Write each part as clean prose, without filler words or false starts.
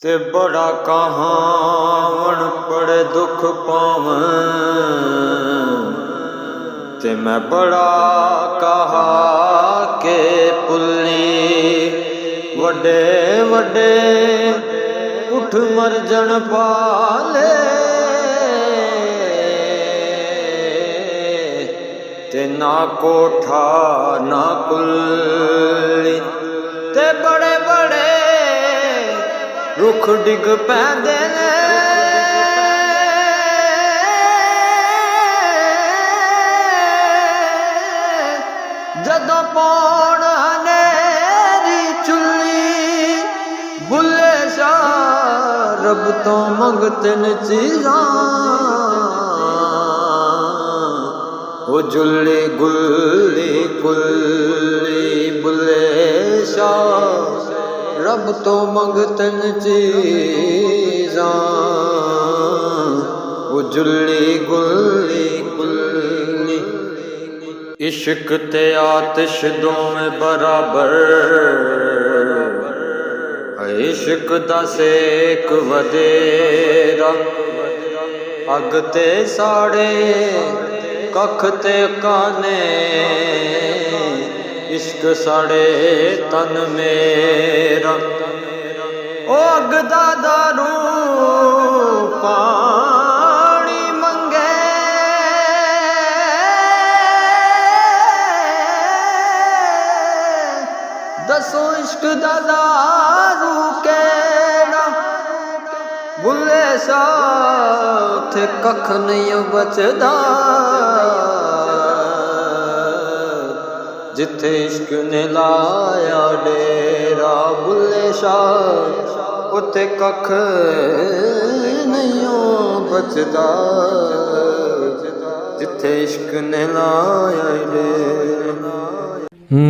ते बड़ा कहावण पड़े दुख पावन, ते मैं बड़ा कहा के पुल्ली वड्डे वड्डे उठ मरजन पाले, ते ना कोठा ना कुल्ली, ते बड़े बड़े रुख डिग पैंदे ने, जदों पौण हनेरी चुल्ली, बुल्ले शाह रब तो मंगते न चीज़ां, ओ जुल्ली गुल्ली कुल्ली बुल्ले शाह रब तो मंगतन चीज़ां, वो जुल्ली गुल्ली कुल्ली। इश्क ते आतिश दोवें बराबर, इश्क दा सेक वधेरा, अग ते साड़े कख ते काने, इश्क साड़े तन मेरा, ओ अग दा दारू पानी मंगे, दसो इश्क दा दारू केड़ा, बुल्ले साथ कख नहीं बचदा, जिथे इश्क ने लाया डेरा, बुल्ले शाह उथे कख नहीं बचदा, जिथे इश्क ने लाया डेरा।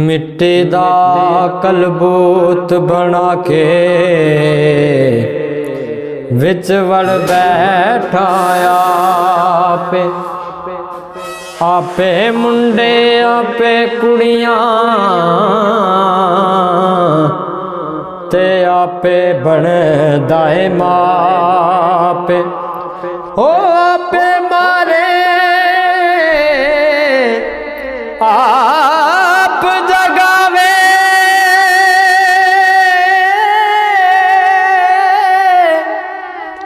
मिट्टी दा कलबूत बना के विच वड़ बैठा आपे, आपे मुंडे आपे कुड़ियां, ते आपे बनदा है मापे, ओ आपे मारे आप जगावे,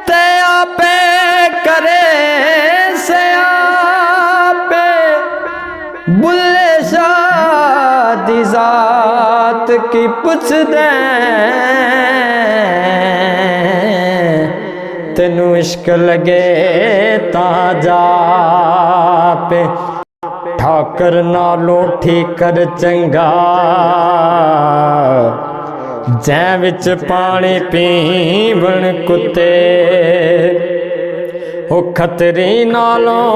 ते आपे करे से बुल्ले शाह दी जात की पुछ दे, तेनू इश्क लगे ता जा पे, ठाकर नालों ठीकर चंगा, जै विच पानी पीवण कुत्ते, ओ खतरी नालों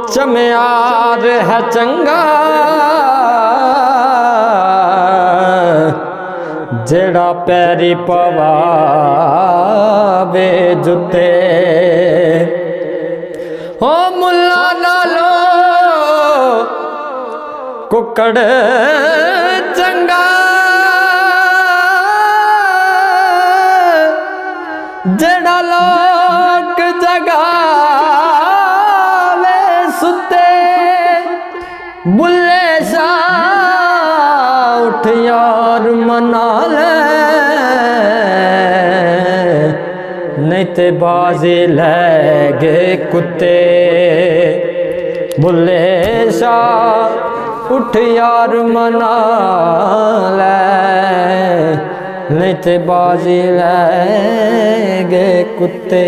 चम्यार है चंगा, जेड़ा पैरी पवावे जुते, ओ मुल्ला नालो कुकड़ चंगा, जेड़ा लोक जगा बुल्ले शाह उठ यार मना ले, नहीं ते बाजी ले गए कुत्ते, बुल्ले शाह उठ यार मना ले, नहीं ते बाजी ले गए कुत्ते।